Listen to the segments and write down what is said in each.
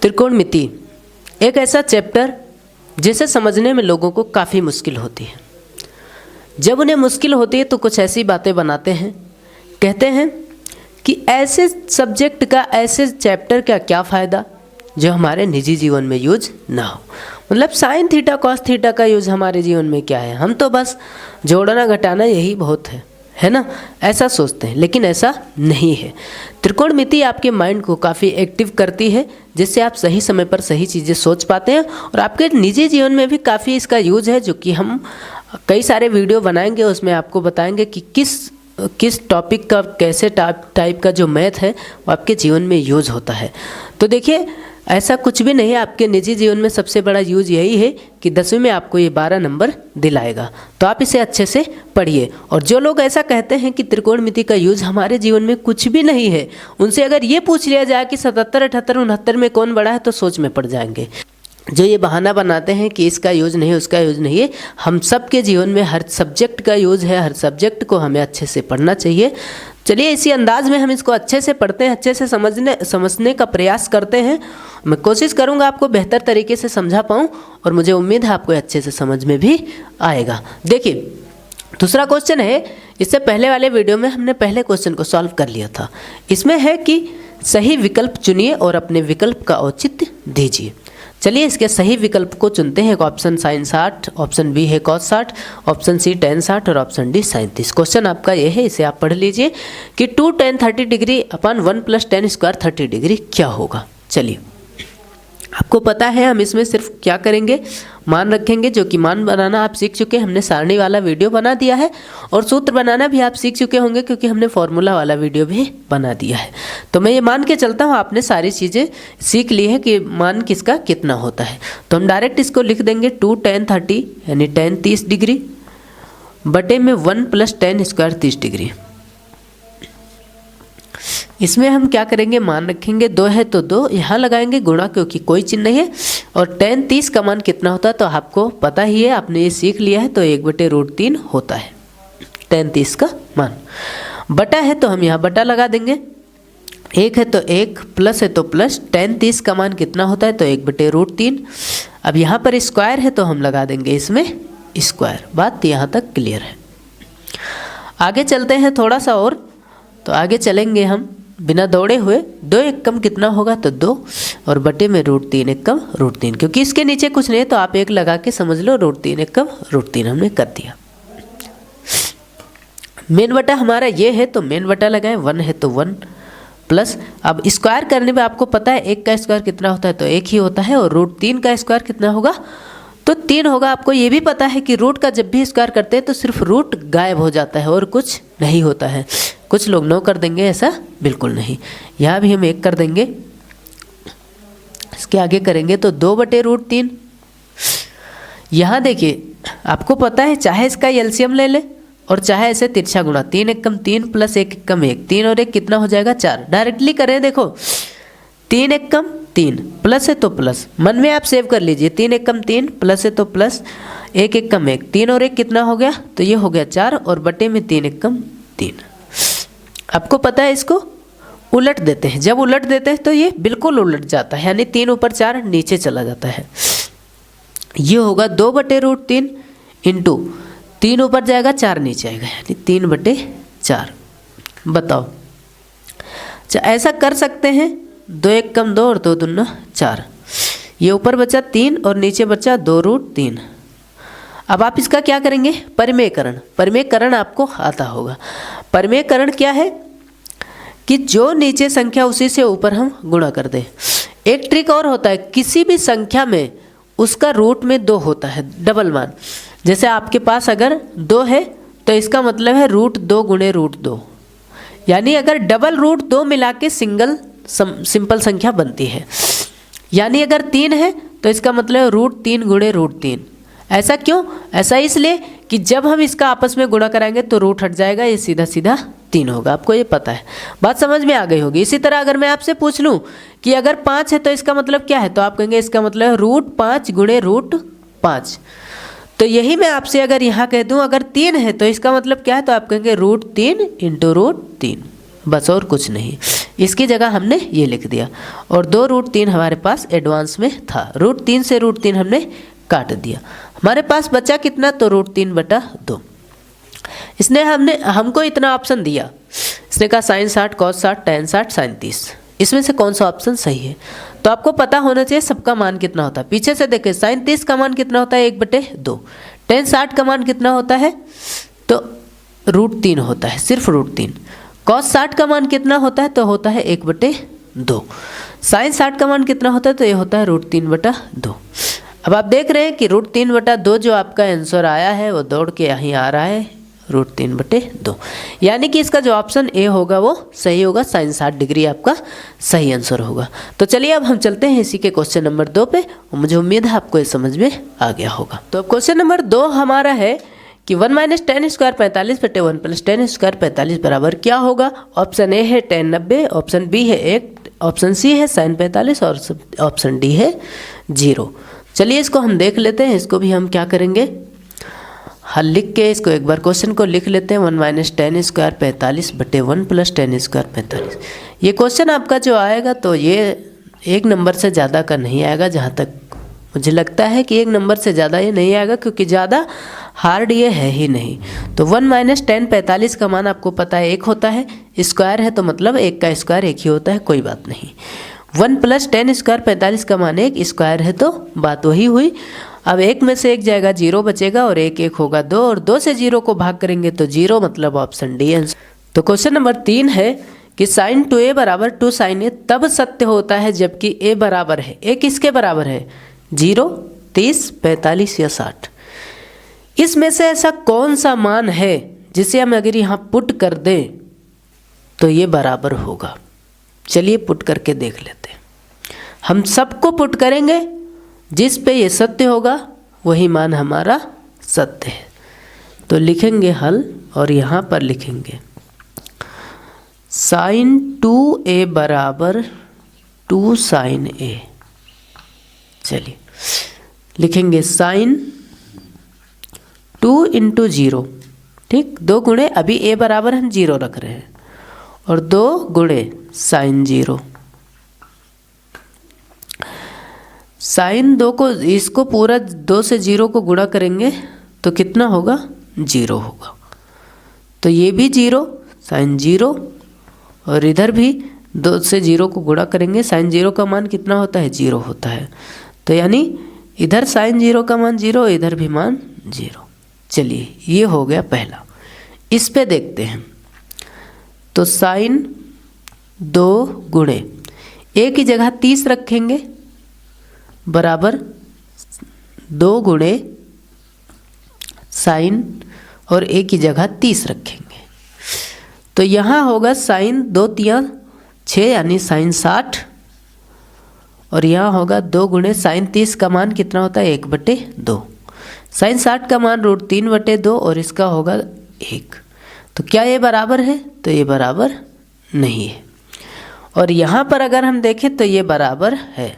त्रिकोणमिति एक ऐसा चैप्टर जिसे समझने में लोगों को काफ़ी मुश्किल होती है। जब उन्हें मुश्किल होती है तो कुछ ऐसी बातें बनाते हैं, कहते हैं कि ऐसे सब्जेक्ट का, ऐसे चैप्टर का क्या फ़ायदा जो हमारे निजी जीवन में यूज ना हो। मतलब साइन थीटा कॉस थीटा का यूज हमारे जीवन में क्या है, हम तो बस जोड़ना घटाना यही बहुत है ना, ऐसा सोचते हैं। लेकिन ऐसा नहीं है। त्रिकोणमिति आपके माइंड को काफ़ी एक्टिव करती है, जिससे आप सही समय पर सही चीज़ें सोच पाते हैं और आपके निजी जीवन में भी काफ़ी इसका यूज है, जो कि हम कई सारे वीडियो बनाएंगे, उसमें आपको बताएंगे कि किस टॉपिक का कैसे टाइप का जो मैथ है वो आपके जीवन में यूज होता है। तो देखिए, ऐसा कुछ भी नहीं है। आपके निजी जीवन में सबसे बड़ा यूज यही है कि 10वीं में आपको ये 12 नंबर दिलाएगा, तो आप इसे अच्छे से पढ़िए। और जो लोग ऐसा कहते हैं कि त्रिकोणमिति का यूज हमारे जीवन में कुछ भी नहीं है, उनसे अगर ये पूछ लिया जाए कि 77, 78, 69 में कौन बड़ा है, तो सोच में पड़ जाएंगे। जो ये बहाना बनाते हैं कि इसका यूज़ नहीं है, उसका यूज़ नहीं है, हम सब के जीवन में हर सब्जेक्ट का यूज़ है। हर सब्जेक्ट को हमें अच्छे से पढ़ना चाहिए। चलिए, इसी अंदाज में हम इसको अच्छे से पढ़ते हैं, अच्छे से समझने का प्रयास करते हैं। मैं कोशिश करूंगा आपको बेहतर तरीके से समझा पाऊँ, और मुझे उम्मीद है आपको अच्छे से समझ में भी आएगा। देखिए, दूसरा क्वेश्चन है, इससे पहले वाले वीडियो में हमने पहले क्वेश्चन को सॉल्व कर लिया था। इसमें है कि सही विकल्प चुनिए और अपने विकल्प का औचित्य दीजिए। चलिए, इसके सही विकल्प को चुनते हैं। ऑप्शन साइन 60, ऑप्शन बी है कॉस 60, ऑप्शन सी टेन 60 और ऑप्शन डी साइन 30। क्वेश्चन आपका ये है, इसे आप पढ़ लीजिए कि 2 tan 30 डिग्री अपन 1 + tan स्क्वायर 30 डिग्री क्या होगा। चलिए, आपको पता है हम इसमें सिर्फ क्या करेंगे, मान रखेंगे, जो कि मान बनाना आप सीख चुके हैं। हमने सारणी वाला वीडियो बना दिया है, और सूत्र बनाना भी आप सीख चुके होंगे, क्योंकि हमने फॉर्मूला वाला वीडियो भी बना दिया है। तो मैं ये मान के चलता हूँ आपने सारी चीज़ें सीख ली है कि मान किसका कितना होता है। तो हम डायरेक्ट इसको लिख देंगे 2 tan 30 यानी tan 30 डिग्री बटे में 1 + tan स्क्वायर 30 डिग्री। इसमें हम क्या करेंगे, मान रखेंगे 2 है तो 2 यहाँ लगाएंगे गुणा, क्योंकि कोई चिन्ह नहीं है। और tan 30 का मान कितना होता है तो आपको पता ही है, आपने ये सीख लिया है। तो 1/√3 होता है tan 30 का मान। बटा है तो हम यहाँ बटा लगा देंगे, 1 है तो 1, प्लस है तो प्लस। tan 30 का मान कितना होता है तो 1/√3। अब यहाँ पर स्क्वायर है तो हम लगा देंगे इसमें स्क्वायर। बात यहाँ तक क्लियर है। आगे चलते हैं थोड़ा सा और, तो आगे चलेंगे हम बिना दौड़े हुए। 2 एकम कितना होगा तो 2, और बटे में √3 एकम √3, क्योंकि इसके नीचे कुछ नहीं है तो आप 1 लगा के समझ लो, √3 एकम √3 हमने कर दिया। मेन बटा हमारा ये है तो मेन बटा लगाएं, 1 है तो 1 प्लस। अब स्क्वायर करने में आपको पता है 1 का स्क्वायर कितना होता है तो 1 ही होता है, और √3 का स्क्वायर कितना होगा तो 3 होगा। आपको ये भी पता है कि रूट का जब भी स्क्वायर करते हैं तो सिर्फ रूट गायब हो जाता है और कुछ नहीं होता है। कुछ लोग 9 कर देंगे, ऐसा बिल्कुल नहीं। यहाँ भी हम 1 कर देंगे, इसके आगे करेंगे तो 2/√3। यहाँ देखिए, आपको पता है चाहे इसका एलसीएम ले ले और चाहे ऐसे तिरछा गुणा, 3 एकम 3 प्लस 1 एकम 1, 3 और 1 कितना हो जाएगा 4। डायरेक्टली करें, देखो 3 एकम 3 प्लस है तो प्लस, मन में आप सेव कर लीजिए, 3 एकम 3 प्लस है तो प्लस, 1 एकम 1, 3 और 1 कितना हो गया तो ये हो गया 4, और बटे में 3 एकम 3। आपको पता है इसको उलट देते हैं, जब उलट देते हैं तो ये बिल्कुल उलट जाता है, यानी 3 ऊपर 4 नीचे चला जाता है। ये होगा 2/√3 इंटू 3 ऊपर जाएगा 4 नीचे आएगा, यानी 3/4। बताओ, ऐसा कर सकते हैं, 2 एकम 2 और 2 दूना 4। ये ऊपर बचा 3 और नीचे बचा 2√3। अब आप इसका क्या करेंगे, परिमेयकरण। परिमेयकरण आपको आता होगा। परिमेयकरण क्या है कि जो नीचे संख्या उसी से ऊपर हम गुणा कर दें। एक ट्रिक और होता है, किसी भी संख्या में उसका रूट में 2 होता है, डबल मान। जैसे आपके पास अगर 2 है तो इसका मतलब है √2 × √2, यानी अगर डबल √2 मिला के सिंपल संख्या बनती है। यानी अगर 3 है तो इसका मतलब है √3 × √3। ऐसा क्यों? ऐसा इसलिए कि जब हम इसका आपस में गुणा कराएंगे तो रूट हट जाएगा, ये सीधा सीधा 3 होगा। आपको ये पता है, बात समझ में आ गई होगी। इसी तरह अगर मैं आपसे पूछ लूँ कि अगर 5 है तो इसका मतलब क्या है, तो आप कहेंगे इसका मतलब है √5 × √5। तो यही मैं आपसे अगर यहाँ कह दूँ अगर 3 है तो इसका मतलब क्या है, तो आप कहेंगे √3 × √3, बस और कुछ नहीं। इसकी जगह हमने ये लिख दिया। और 2√3 हमारे पास एडवांस में था, √3 से √3 हमने काट दिया। हमारे पास बचा कितना, तो √3/2। इसने हमको इतना ऑप्शन दिया। इसने कहा sin 60, cos 60, tan 60, sin 30, इसमें से कौन सा ऑप्शन सही है। तो आपको पता होना चाहिए सबका मान कितना होता है। पीछे से देखें, sin 30 का मान कितना होता है, 1/2। tan 60 का मान कितना होता है, तो √3 होता है, सिर्फ √3। cos 60 का मान कितना होता है, तो होता है 1/2। sin 60 का मान कितना होता है, तो ये होता है √3/2। अब आप देख रहे हैं कि √3/2 जो आपका आंसर आया है वो दौड़ के यहीं आ रहा है, √3/2। यानी कि इसका जो ऑप्शन ए होगा वो सही होगा, sin 60 डिग्री आपका सही आंसर होगा। तो चलिए अब हम चलते हैं इसी के क्वेश्चन नंबर 2 पे। मुझे उम्मीद है आपको ये समझ में आ गया होगा। तो अब क्वेश्चन नंबर 2 हमारा है कि 1 - tan² 45/1 + tan² 45 बराबर क्या होगा। ऑप्शन ए है tan 90, ऑप्शन बी है 1, ऑप्शन सी है sin 45 और ऑप्शन डी है 0। चलिए इसको हम देख लेते हैं। इसको भी हम क्या करेंगे, हल लिख के इसको एक बार क्वेश्चन को लिख लेते हैं। 1 - tan² 45/1 + tan² 45। ये क्वेश्चन आपका जो आएगा तो ये 1 नंबर से ज़्यादा का नहीं आएगा। जहाँ तक मुझे लगता है कि 1 नंबर से ज़्यादा ये नहीं आएगा, क्योंकि ज़्यादा हार्ड ये है ही नहीं। तो 1 - tan 45 का मान आपको पता है 1 होता है, स्क्वायर है तो मतलब 1 का स्क्वायर 1 ही होता है, कोई बात नहीं। 1 + tan² 45 का मान 1, स्क्वायर है तो बात वही हुई। अब 1 में से 1 जाएगा, 0 बचेगा और 1 1 होगा 2, और 2 से 0 को भाग करेंगे तो 0, मतलब ऑप्शन डी आंसर। तो क्वेश्चन नंबर 3 है कि sin 2a = 2 sin a तब सत्य होता है जबकि a बराबर है, a किसके बराबर है, 0, 30, 45 या 60। इसमें से ऐसा कौन सा मान है जिसे हम अगर यहाँ पुट कर दें तो ये बराबर होगा। चलिए पुट करके देख लेते हैं। हम सबको पुट करेंगे, जिस पे ये सत्य होगा वही मान हमारा सत्य है। तो लिखेंगे हल और यहाँ पर लिखेंगे sin 2a = 2 sin a। चलिए लिखेंगे sin 2 × 0, ठीक, 2 गुणे, अभी a बराबर हम 0 रख रहे हैं, और 2 गुणे sin 0। sin 2 को, इसको पूरा 2 से 0 को गुणा करेंगे तो कितना होगा, 0 होगा। तो ये भी 0, sin 0, और इधर भी 2 से 0 को गुणा करेंगे, sin 0 का मान कितना होता है, 0 होता है। तो यानी इधर sin 0 का मान 0, इधर भी मान 0। चलिए ये हो गया पहला। इस पे देखते हैं। तो sin 2 गुणे a की जगह 30 रखेंगे बराबर 2 गुणे sin, और a की जगह 30 रखेंगे। तो यहाँ होगा sin 2 × 6 यानी sin 60, और यहाँ होगा 2 गुणे sin 30 का मान कितना होता है, 1/2। sin 60 का मान √3/2 और इसका होगा 1। तो क्या ये बराबर है, तो ये बराबर नहीं है। और यहाँ पर अगर हम देखें तो ये बराबर है।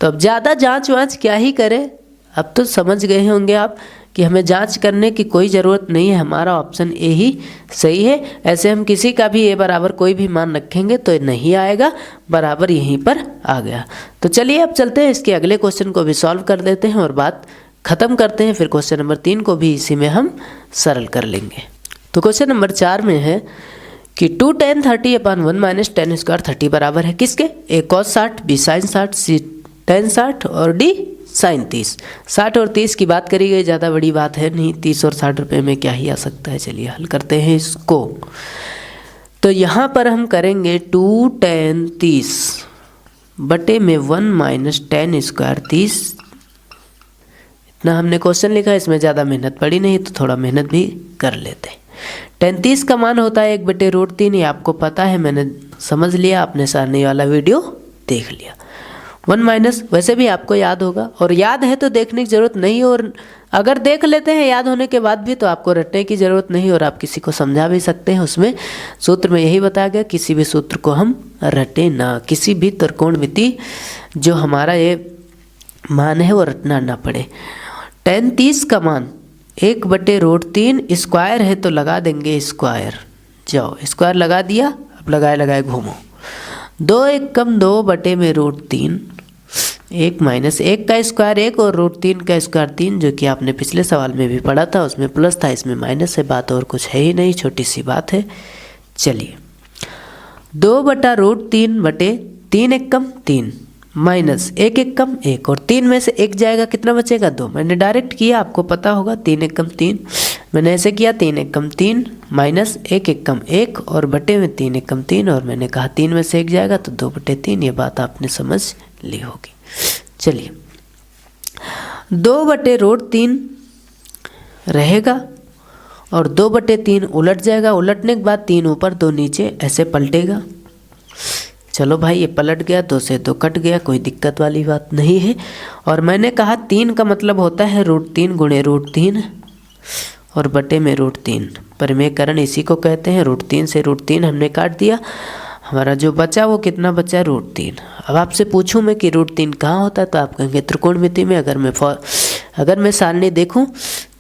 तो अब ज़्यादा जांच वाँच क्या ही करें, अब तो समझ गए होंगे आप कि हमें जांच करने की कोई ज़रूरत नहीं है, हमारा ऑप्शन ए ही सही है। ऐसे हम किसी का भी ए बराबर कोई भी मान रखेंगे तो नहीं आएगा, बराबर यहीं पर आ गया। तो चलिए अब चलते हैं इसके अगले क्वेश्चन को भी सॉल्व कर देते हैं और बात ख़त्म करते हैं। फिर क्वेश्चन नंबर 3 को भी इसी में हम सरल कर लेंगे। तो क्वेश्चन नंबर 4 में है कि 2 tan 30/1 - tan² 30 बराबर है किसके, a cos 60, b sin 60, c tan 60 और d sin 30। 60 और 30 की बात करी गई, ज़्यादा बड़ी बात है नहीं, 30 और 60 रुपये में क्या ही आ सकता है। चलिए हल करते हैं इसको। तो यहाँ पर हम करेंगे 2 tan 30 बटे में 1 - tan² 30। इतना हमने क्वेश्चन लिखा, इसमें ज़्यादा मेहनत पड़ी नहीं तो थोड़ा मेहनत भी कर लेते हैं। tan 30 का मान होता है 1/√3, ये आपको पता है, मैंने समझ लिया, आपने सारणी वाला वीडियो देख लिया। 1 - वैसे भी आपको याद होगा, और याद है तो देखने की ज़रूरत नहीं, और अगर देख लेते हैं याद होने के बाद भी तो आपको रटने की ज़रूरत नहीं, और आप किसी को समझा भी सकते हैं। उसमें सूत्र में यही बताया गया, किसी भी सूत्र को हम रटे ना, किसी भी त्रिकोणमिति जो हमारा ये मान है वो रटना ना पड़े। tan 30 का मान 1/√3, स्क्वायर है तो लगा देंगे स्क्वायर, जाओ स्क्वायर लगा दिया, अब लगाए लगाए घूमो। 2 एक कम 2 बटे में √3, 1 माइनस 1 का स्क्वायर 1 और √3 का स्क्वायर 3, जो कि आपने पिछले सवाल में भी पढ़ा था, उसमें प्लस था इसमें माइनस है, बात और कुछ है ही नहीं, छोटी सी बात है। चलिए 2 बटा √3 बटे 3 एक कम 3 माइनस 1 एक कम 1 और 3 में से 1 जाएगा, कितना बचेगा 2। मैंने डायरेक्ट किया, आपको पता होगा 3 एक कम 3, मैंने ऐसे किया 3 एक कम 3 माइनस 1 एक कम 1 और बटे में 3 एक कम 3 और मैंने कहा 3 में से 1 जाएगा तो 2 बटे 3, ये बात आपने समझ ली होगी। चलिए 2 बटे √3 रहेगा और 2 बटे 3 उलट जाएगा, उलटने के बाद 3 ऊपर 2 नीचे ऐसे पलटेगा। चलो भाई ये पलट गया, 2 से 2 कट गया, कोई दिक्कत वाली बात नहीं है। और मैंने कहा 3 का मतलब होता है √3 गुणे √3 और बटे में √3, परिमेयकरण इसी को कहते हैं। √3 से √3 हमने काट दिया, हमारा जो बचा वो कितना बचा √3। अब आपसे पूछूं मैं कि √3 कहाँ होता है तो आप कहेंगे त्रिकोणमिति में। अगर मैं सारणी देखूं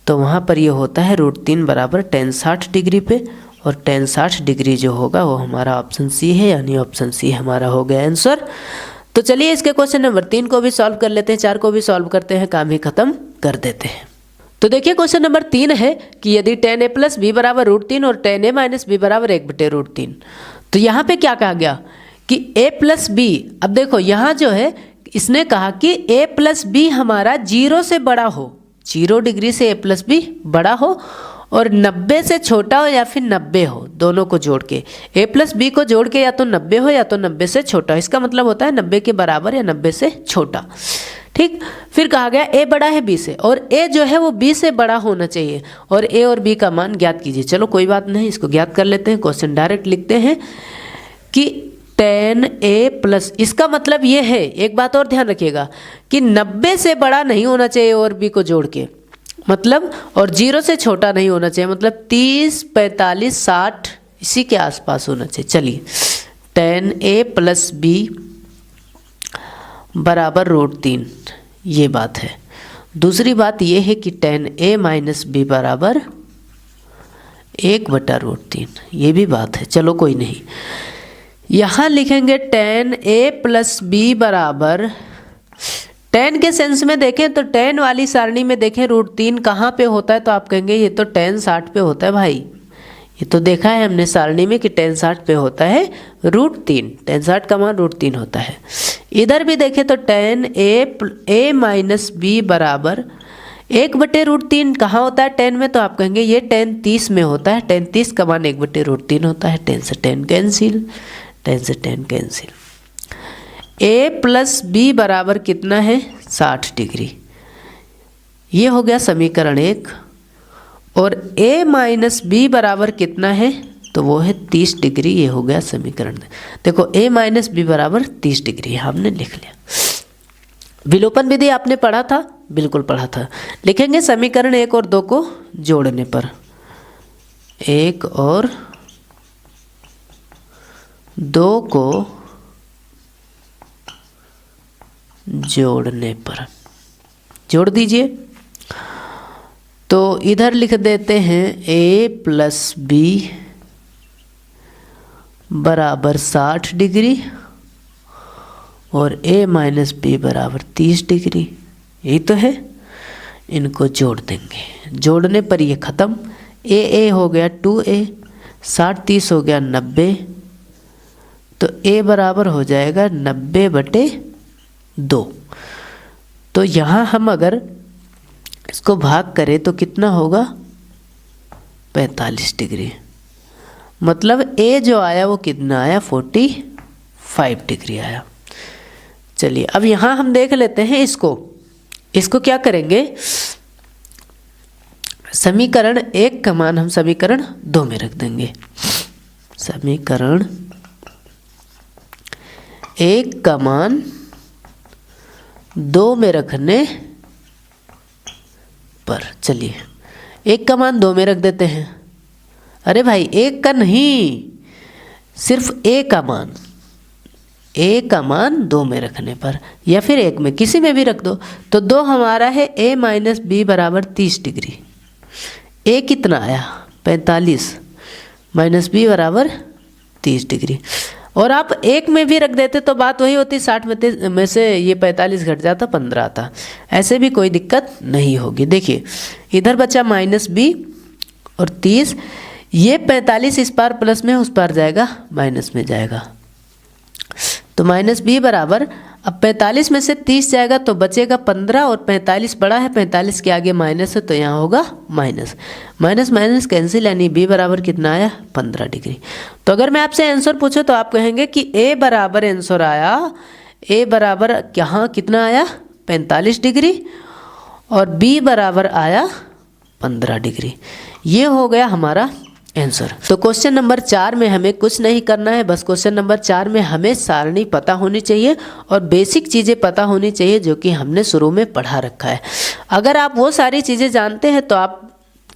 तो वहाँ पर ये होता है √3 बराबर tan 60 डिग्री पे, और tan 60 डिग्री जो होगा वो हमारा ऑप्शन सी है, यानी ऑप्शन सी हमारा हो गया आंसर। तो चलिए इसके क्वेश्चन नंबर 3 को भी सॉल्व कर लेते हैं, 4 को भी सॉल्व करते हैं, काम ही खत्म कर देते हैं। तो देखिए क्वेश्चन नंबर 3 है कि यदि tan a प्लस बी बराबर √3 और tan a माइनस बी बराबर 1 बटे √3, तो यहाँ पे क्या कहा गया कि a प्लस बी। अब देखो यहाँ जो है इसने कहा कि a प्लस बी हमारा 0 से बड़ा हो, 0 डिग्री से a प्लस बी बड़ा हो और 90 से छोटा हो या फिर 90 हो, दोनों को जोड़ के a प्लस बी को जोड़ के या तो 90 हो या तो 90 से छोटा हो। इसका मतलब होता है 90 के बराबर या 90 से छोटा। ठीक, फिर कहा गया a बड़ा है b से और a जो है वो b से बड़ा होना चाहिए और a और b का मान ज्ञात कीजिए। चलो कोई बात नहीं, इसको ज्ञात कर लेते हैं। क्वेश्चन डायरेक्ट लिखते हैं कि tan a प्लस, इसका मतलब ये है, एक बात और ध्यान रखिएगा कि 90 से बड़ा नहीं होना चाहिए और b को जोड़ के, मतलब, और 0 से छोटा नहीं होना चाहिए, मतलब 30, 45, 60 इसी के आसपास होना चाहिए। चलिए tan a प्लस b बराबर √3, ये बात है। दूसरी बात ये है कि tan a माइनस बी बराबर 1 बटा √3, ये भी बात है। चलो कोई नहीं, यहाँ लिखेंगे tan a प्लस बी बराबर, tan के सेंस में देखें तो tan वाली सारणी में देखें √3 कहाँ पे होता है तो आप कहेंगे ये तो tan 60 पे होता है भाई, ये तो देखा है हमने सारणी में कि tan 60 पे होता है √3, tan 60 का मान √3 होता है। इधर भी देखें तो tan a माइनस बी बराबर 1 बटे √3 कहाँ होता है tan में, तो आप कहेंगे ये tan 30 में होता है, tan 30 का मान 1 बटे √3 होता है। tan से tan कैंसिल, tan से tan cancel. a plus b बराबर कितना है 60 डिग्री, ये हो गया समीकरण 1। और a माइनस बी बराबर कितना है तो वो है 30 डिग्री, ये हो गया समीकरण। देखो a माइनस बी बराबर 30 डिग्री हमने लिख लिया। विलोपन विधि आपने पढ़ा था, बिल्कुल पढ़ा था। लिखेंगे समीकरण 1 और 2 को जोड़ने पर, 1 और 2 को जोड़ने पर, जोड़ दीजिए। तो इधर लिख देते हैं a प्लस बी बराबर 60 डिग्री और a माइनस बी बराबर 30 डिग्री, यही तो है। इनको जोड़ देंगे, जोड़ने पर ये ख़त्म, a हो गया 2a, 60 30 हो गया 90, तो a बराबर हो जाएगा 90 बटे 2। तो यहाँ हम अगर इसको भाग करें तो कितना होगा 45 डिग्री, मतलब a जो आया वो कितना आया 45 डिग्री आया। चलिए अब यहाँ हम देख लेते हैं इसको क्या करेंगे, समीकरण 1 का मान हम समीकरण 2 में रख देंगे। समीकरण 1 का मान 2 में रखने पर, चलिए 1 का मान 2 में रख देते हैं। अरे भाई 1 का नहीं, सिर्फ a का मान, a का मान 2 में रखने पर या फिर 1 में, किसी में भी रख दो। तो 2 हमारा है a माइनस बी बराबर 30 डिग्री, a कितना आया 45 माइनस बी बराबर 30 डिग्री। और आप एक में भी रख देते तो बात वही होती, 60 में से ये 45 घट जाता 15 आता। ऐसे भी कोई दिक्कत नहीं होगी। देखिए इधर बचा -b और 30, ये 45 इस पार प्लस में, उस पार जाएगा माइनस में जाएगा, तो -b बराबर, अब 45 में से 30 जाएगा तो बचेगा 15, और 45 बड़ा है, 45 के आगे माइनस है तो यहाँ होगा माइनस, माइनस माइनस कैंसिल, यानी b बराबर कितना आया 15 डिग्री। तो अगर मैं आपसे आंसर पूछूं तो आप कहेंगे कि a बराबर आंसर आया, a बराबर यहाँ कितना आया 45 डिग्री, और b बराबर आया 15 डिग्री। ये हो गया हमारा आंसर। तो क्वेश्चन नंबर 4 में हमें कुछ नहीं करना है, बस क्वेश्चन नंबर 4 में हमें सारणी पता होनी चाहिए और बेसिक चीज़ें पता होनी चाहिए जो कि हमने शुरू में पढ़ा रखा है। अगर आप वो सारी चीज़ें जानते हैं तो आप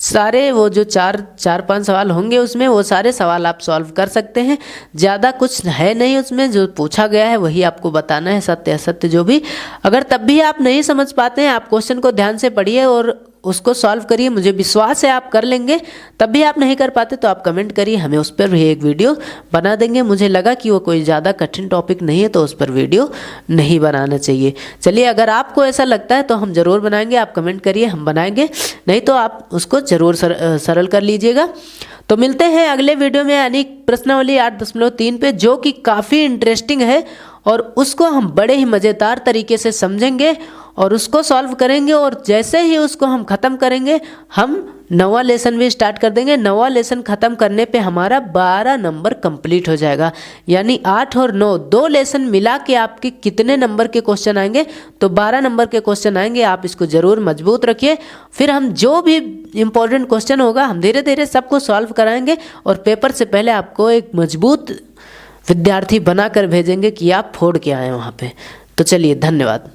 सारे वो जो चार पांच सवाल होंगे उसमें वो सारे सवाल आप सॉल्व कर सकते हैं। ज़्यादा कुछ है नहीं उसमें, जो पूछा गया है वही आपको बताना है, सत्य असत्य जो भी। अगर तब भी आप नहीं समझ पाते हैं, आप क्वेश्चन को ध्यान से पढ़िए और उसको सॉल्व करिए, मुझे विश्वास है आप कर लेंगे। तब भी आप नहीं कर पाते तो आप कमेंट करिए, हमें उस पर भी एक वीडियो बना देंगे। मुझे लगा कि वो कोई ज़्यादा कठिन टॉपिक नहीं है तो उस पर वीडियो नहीं बनाना चाहिए। चलिए अगर आपको ऐसा लगता है तो हम ज़रूर बनाएंगे, आप कमेंट करिए, हम बनाएंगे, नहीं तो आप उसको ज़रूर सरल कर लीजिएगा। तो मिलते हैं अगले वीडियो में, यानी प्रश्नावली 8.3 पे, जो कि काफ़ी इंटरेस्टिंग है और उसको हम बड़े ही मज़ेदार तरीके से समझेंगे और उसको सॉल्व करेंगे। और जैसे ही उसको हम ख़त्म करेंगे हम नवा लेसन भी स्टार्ट कर देंगे। नवा लेसन ख़त्म करने पे हमारा 12 नंबर कंप्लीट हो जाएगा, यानी 8 और 9 2 लेसन मिला के आपके कितने नंबर के क्वेश्चन आएंगे, तो 12 नंबर के क्वेश्चन आएंगे। आप इसको ज़रूर मजबूत रखिए, फिर हम जो भी इम्पोर्टेंट क्वेश्चन होगा हम धीरे धीरे सबको सॉल्व कराएंगे और पेपर से पहले आपको एक मजबूत विद्यार्थी बनाकर भेजेंगे कि आप फोड़ के आए वहाँ पे। तो चलिए धन्यवाद।